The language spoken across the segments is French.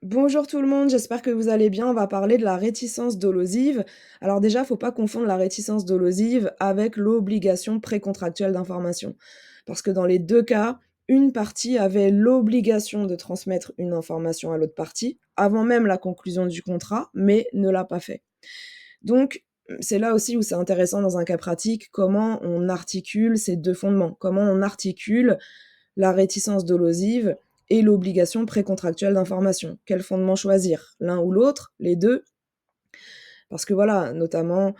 Bonjour tout le monde, j'espère que vous allez bien. On va parler de la réticence dolosive. Alors déjà, faut pas confondre la réticence dolosive avec l'obligation précontractuelle d'information. Parce que dans les deux cas, une partie avait l'obligation de transmettre une information à l'autre partie, avant même la conclusion du contrat, mais ne l'a pas fait. Donc, c'est là aussi où c'est intéressant dans un cas pratique, comment on articule ces deux fondements, comment on articule la réticence dolosive et l'obligation précontractuelle d'information. Quel fondement choisir? L'un ou l'autre? Les 2? Parce que voilà, notamment,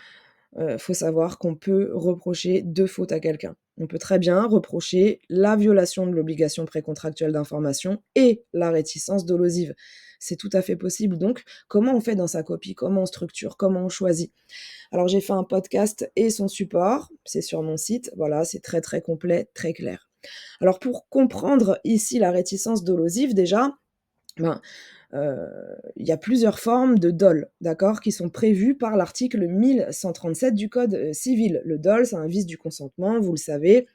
faut savoir qu'on peut reprocher 2 fautes à quelqu'un. On peut très bien reprocher la violation de l'obligation précontractuelle d'information et la réticence dolosive. C'est tout à fait possible. Donc, comment on fait dans sa copie? Comment on structure? Comment on choisit? Alors j'ai fait un podcast et son support, c'est sur mon site, voilà, c'est très, très complet, très clair. Alors pour comprendre ici la réticence dolosive déjà, ben, heu, il y a plusieurs formes de dol, d'accord? Qui sont prévues par l'article 1137 du code, civil. Le dol, c'est un vice du consentement, vous le savez,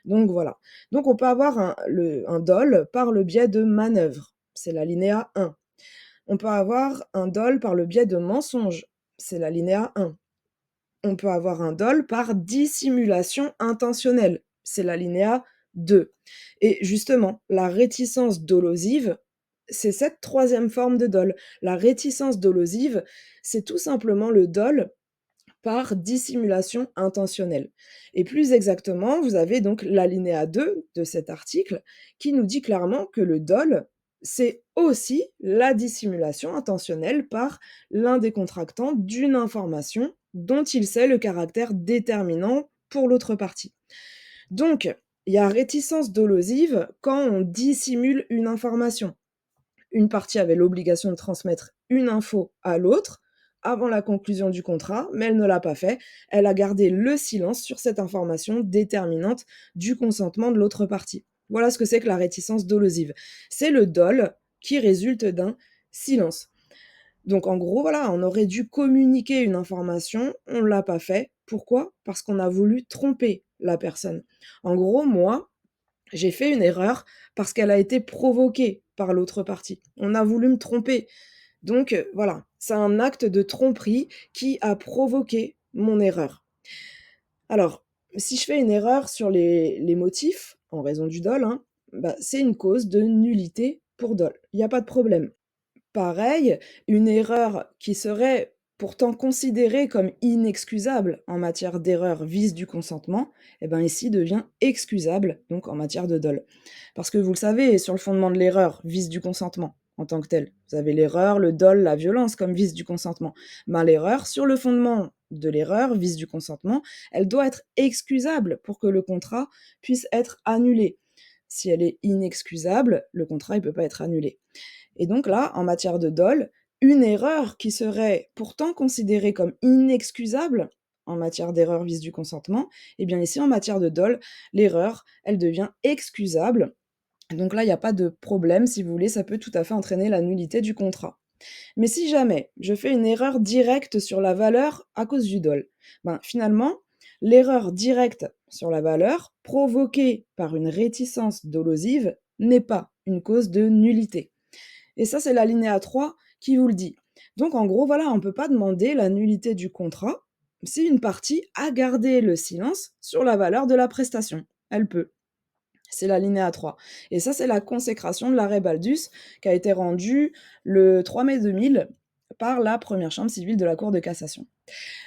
donc voilà. Donc on peut avoir un dol par le biais de manœuvres, c'est l'alinéa 1. On peut avoir un dol par le biais de mensonges, c'est l'alinéa 1. On peut avoir un dol par dissimulation intentionnelle, c'est l'alinéa 2. Et justement, la réticence dolosive, c'est cette troisième forme de dol. La réticence dolosive, c'est tout simplement le dol par dissimulation intentionnelle. Et plus exactement, vous avez donc l'alinéa 2 de cet article qui nous dit clairement que le dol, c'est aussi la dissimulation intentionnelle par l'un des contractants d'une information dont il sait le caractère déterminant pour l'autre partie. Donc, il y a réticence dolosive quand on dissimule une information. Une partie avait l'obligation de transmettre une info à l'autre avant la conclusion du contrat, mais elle ne l'a pas fait. Elle a gardé le silence sur cette information déterminante du consentement de l'autre partie. Voilà ce que c'est que la réticence dolosive. C'est le dol qui résulte d'un silence. Donc en gros, voilà, on aurait dû communiquer une information, on ne l'a pas fait. Pourquoi? Parce qu'on a voulu tromper la personne. En gros, moi, j'ai fait une erreur parce qu'elle a été provoquée par l'autre partie. On a voulu me tromper. Donc, voilà, c'est un acte de tromperie qui a provoqué mon erreur. Alors, si je fais une erreur sur les motifs, en raison du dol, hein, bah, c'est une cause de nullité pour dol. Il y a pas de problème. Pareil, une erreur qui serait pourtant considérée comme inexcusable en matière d'erreur vice du consentement, eh ben ici devient excusable, donc en matière de dol. Parce que vous le savez, sur le fondement de l'erreur, vice du consentement en tant que tel, vous avez l'erreur, le dol, la violence comme vice du consentement. Ben, l'erreur, sur le fondement de l'erreur, vice du consentement, elle doit être excusable pour que le contrat puisse être annulé. Si elle est inexcusable, le contrat ne peut pas être annulé. Et donc là, en matière de dol, une erreur qui serait pourtant considérée comme inexcusable en matière d'erreur vice du consentement, eh bien ici, en matière de dol, l'erreur, elle devient excusable. Donc là, il n'y a pas de problème, si vous voulez, ça peut tout à fait entraîner la nullité du contrat. Mais si jamais je fais une erreur directe sur la valeur à cause du dol, ben finalement, l'erreur directe sur la valeur provoquée par une réticence dolosive n'est pas une cause de nullité. Et ça, c'est l'alinéa 3 qui vous le dit. Donc en gros, voilà, on ne peut pas demander la nullité du contrat si une partie a gardé le silence sur la valeur de la prestation. Elle peut. C'est l'alinéa 3. Et ça, c'est la consécration de l'arrêt Baldus qui a été rendu le 3 mai 2000 par la première chambre civile de la Cour de cassation.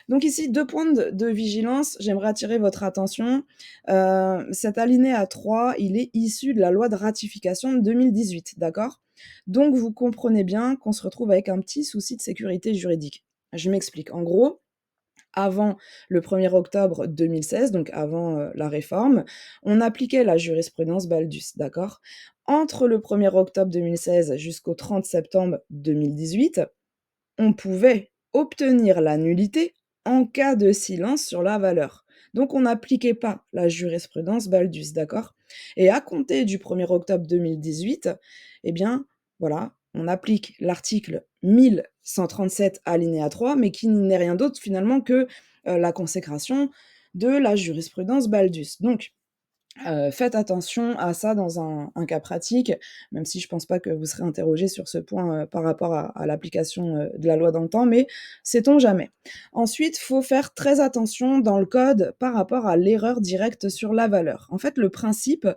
Donc ici, 2 points de vigilance, j'aimerais attirer votre attention. Cet alinéa 3, il est issu de la loi de ratification de 2018, d'accord? Donc vous comprenez bien qu'on se retrouve avec un petit souci de sécurité juridique. Je m'explique. En gros, avant le 1er octobre 2016, donc avant, la réforme, on appliquait la jurisprudence Baldus, d'accord? Entre le 1er octobre 2016 jusqu'au 30 septembre 2018, on pouvait obtenir la nullité en cas de silence sur la valeur. Donc on n'appliquait pas la jurisprudence Baldus, d'accord? Et à compter du 1er octobre 2018, eh bien, voilà, on applique l'article 1137 alinéa 3, mais qui n'est rien d'autre finalement que, la consécration de la jurisprudence Baldus. Donc Faites attention à ça dans un cas pratique, même si je pense pas que vous serez interrogés sur ce point, par rapport à l'application, de la loi dans le temps, mais sait-on jamais. Ensuite, faut faire très attention dans le code par rapport à l'erreur directe sur la valeur. En fait, le principe,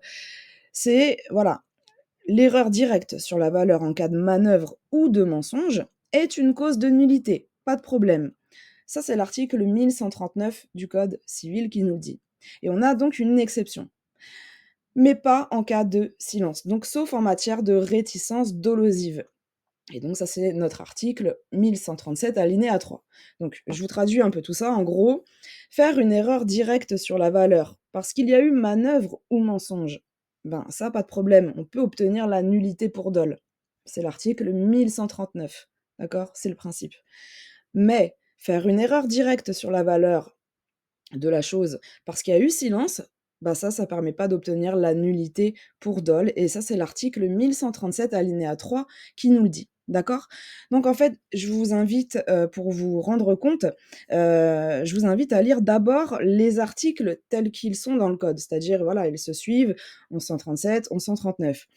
c'est voilà, l'erreur directe sur la valeur en cas de manœuvre ou de mensonge est une cause de nullité, pas de problème. Ça, c'est l'article 1139 du code civil qui nous le dit et on a donc une exception mais pas en cas de silence, donc sauf en matière de réticence dolosive. Et donc ça, c'est notre article 1137 alinéa 3. Donc je vous traduis un peu tout ça. En gros, faire une erreur directe sur la valeur parce qu'il y a eu manœuvre ou mensonge, ben ça, pas de problème, on peut obtenir la nullité pour dol. C'est l'article 1139, d'accord? C'est le principe. Mais faire une erreur directe sur la valeur de la chose parce qu'il y a eu silence, bah ça permet pas d'obtenir la nullité pour dol et ça, c'est l'article 1137 alinéa 3 qui nous le dit. D'accord? Donc en fait, je vous invite, pour vous rendre compte, je vous invite à lire d'abord les articles tels qu'ils sont dans le code, c'est-à-dire, voilà, ils se suivent, 1137, 1139.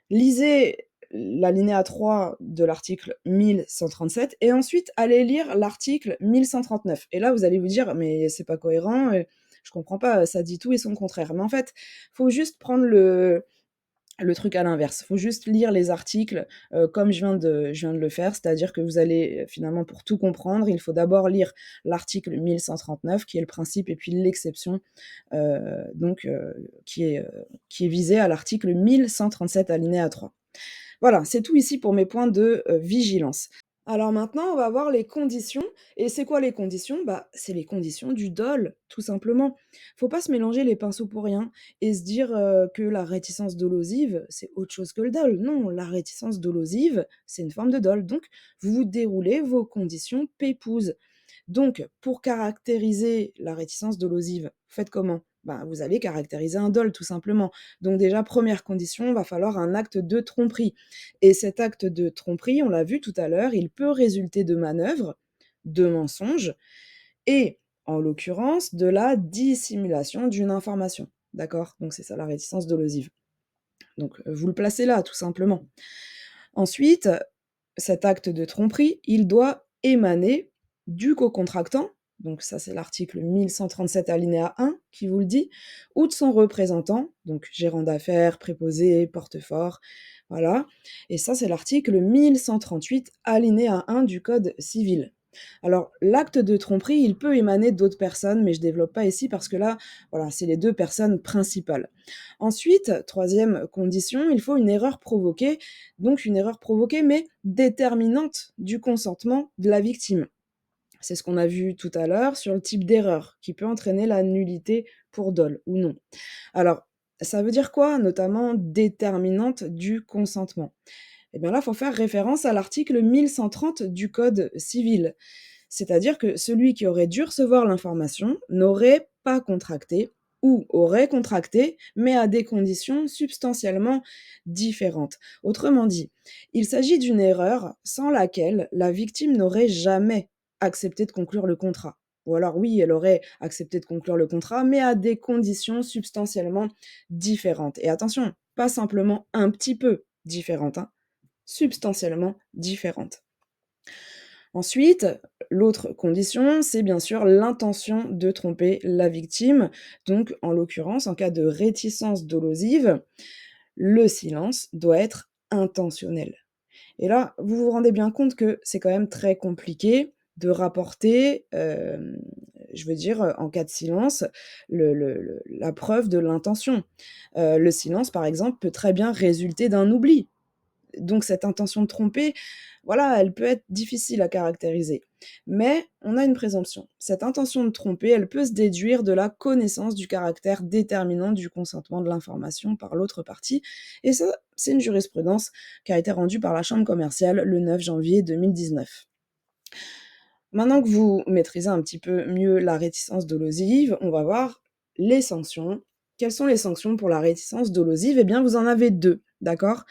Lisez l'alinéa 3 de l'article 1137 et ensuite allez lire l'article 1139 et là, vous allez vous dire: «Mais c'est pas cohérent, je comprends pas, ça dit tout et son contraire». Mais en fait, faut juste prendre le truc à l'inverse. Faut juste lire les articles, comme je viens de le faire, c'est-à-dire que vous allez, finalement pour tout comprendre, il faut d'abord lire l'article 1139 qui est le principe et puis l'exception, donc qui est visé à l'article 1137 alinéa 3. Voilà, c'est tout ici pour mes points de, vigilance. Alors maintenant, on va voir les conditions et c'est quoi les conditions? Bah, c'est les conditions du dol, tout simplement. Faut pas se mélanger les pinceaux pour rien et se dire, que la réticence dolosive, c'est autre chose que le dol. Non, la réticence dolosive, c'est une forme de dol. Donc vous déroulez vos conditions pépouses. Donc, pour caractériser la réticence dolosive, vous faites comment? Ben, vous allez caractériser un dol, tout simplement. Donc déjà, première condition, va falloir un acte de tromperie. Et cet acte de tromperie, on l'a vu tout à l'heure, il peut résulter de manœuvres, de mensonges et, en l'occurrence, de la dissimulation d'une information. D'accord? Donc c'est ça la réticence dolosive. Donc vous le placez là, tout simplement. Ensuite, cet acte de tromperie, il doit émaner du co-contractant, donc ça c'est l'article 1137 alinéa 1 qui vous le dit, ou de son représentant, donc gérant d'affaires, préposé, porte-fort, voilà. Et ça c'est l'article 1138 alinéa 1 du code civil. Alors l'acte de tromperie, il peut émaner d'autres personnes, mais je développe pas ici parce que là, voilà, c'est les 2 personnes principales. Ensuite, troisième condition, il faut une erreur provoquée, donc une erreur provoquée mais déterminante du consentement de la victime. C'est ce qu'on a vu tout à l'heure sur le type d'erreur qui peut entraîner la nullité pour dol ou non. Alors, ça veut dire quoi, notamment déterminante du consentement? Eh bien là, il faut faire référence à l'article 1130 du code civil. C'est-à-dire que celui qui aurait dû recevoir l'information n'aurait pas contracté ou aurait contracté, mais à des conditions substantiellement différentes. Autrement dit, il s'agit d'une erreur sans laquelle la victime n'aurait jamais accepté de conclure le contrat. Ou alors oui, elle aurait accepté de conclure le contrat, mais à des conditions substantiellement différentes. Et attention, pas simplement un petit peu différentes, hein, substantiellement différentes. Ensuite, l'autre condition, c'est bien sûr l'intention de tromper la victime. Donc, en l'occurrence, en cas de réticence dolosive, le silence doit être intentionnel. Et là, vous vous rendez bien compte que c'est quand même très compliqué de rapporter, je veux dire, en cas de silence, la preuve de l'intention. Le silence, par exemple, peut très bien résulter d'un oubli. Donc cette intention de tromper, voilà, elle peut être difficile à caractériser. Mais on a une présomption. Cette intention de tromper, elle peut se déduire de la connaissance du caractère déterminant du consentement de l'information par l'autre partie. Et ça, c'est une jurisprudence qui a été rendue par la Chambre commerciale le 9 janvier 2019. Maintenant que vous maîtrisez un petit peu mieux la réticence dolosive, on va voir les sanctions. Quelles sont les sanctions pour la réticence dolosive? Eh bien, vous en avez deux, d'accord?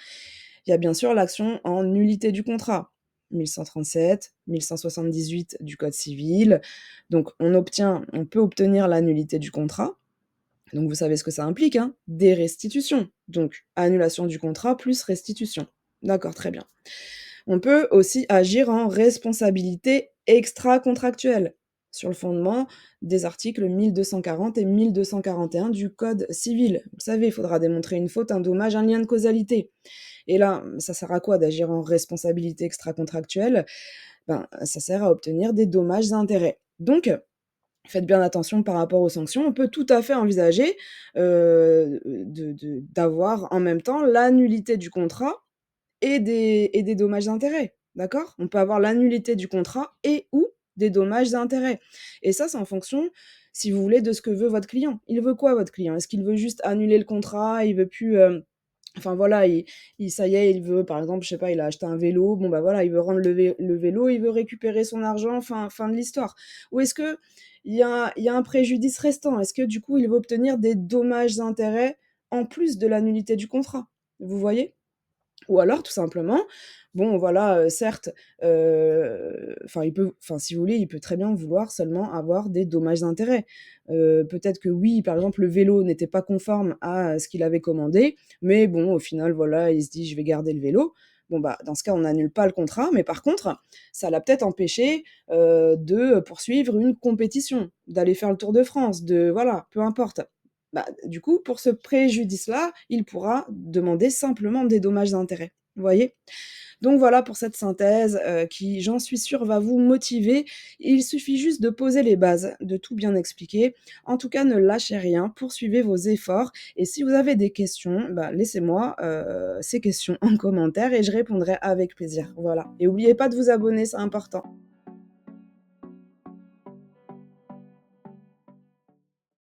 Il y a bien sûr l'action en nullité du contrat, 1137, 1178 du code civil. Donc on peut obtenir la nullité du contrat. Donc vous savez ce que ça implique, hein? Des restitutions. Donc annulation du contrat plus restitution. D'accord, très bien. On peut aussi agir en responsabilité extra-contractuelle, sur le fondement des articles 1240 et 1241 du Code civil. Vous savez, il faudra démontrer une faute, un dommage, un lien de causalité. Et là, ça sert à quoi d'agir en responsabilité extra-contractuelle? Ben, ça sert à obtenir des dommages et intérêts. Donc, faites bien attention par rapport aux sanctions. On peut tout à fait envisager, d'avoir en même temps la nullité du contrat et des dommages et intérêts, d'accord? On peut avoir la nullité du contrat et ou des dommages et intérêts et ça, c'est en fonction, si vous voulez, de ce que veut votre client. Il veut quoi votre client? Est-ce qu'il veut juste annuler le contrat? Il veut plus, enfin voilà, il ça y est, il veut par exemple, je sais pas, il a acheté un vélo, bon bah voilà, il veut rendre le vélo, il veut récupérer son argent, fin de l'histoire. Ou est-ce qu'il y a un préjudice restant? Est-ce que du coup, il veut obtenir des dommages et intérêts en plus de la nullité du contrat? Vous voyez? Ou alors tout simplement, bon voilà, certes, enfin si vous voulez, il peut très bien vouloir seulement avoir des dommages-intérêts. Peut-être que oui, par exemple, le vélo n'était pas conforme à ce qu'il avait commandé, mais bon, au final, voilà, il se dit: «Je vais garder le vélo». Bon, bah, dans ce cas, on n'annule pas le contrat, mais par contre, ça l'a peut-être empêché, de poursuivre une compétition, d'aller faire le Tour de France, de voilà, peu importe. Bah, du coup, pour ce préjudice-là, il pourra demander simplement des dommages et intérêts. Vous voyez? Donc voilà pour cette synthèse, qui, j'en suis sûre, va vous motiver. Il suffit juste de poser les bases, de tout bien expliquer. En tout cas, ne lâchez rien, poursuivez vos efforts et si vous avez des questions, bah, laissez-moi, ces questions en commentaire et je répondrai avec plaisir. Voilà et n'oubliez pas de vous abonner, c'est important.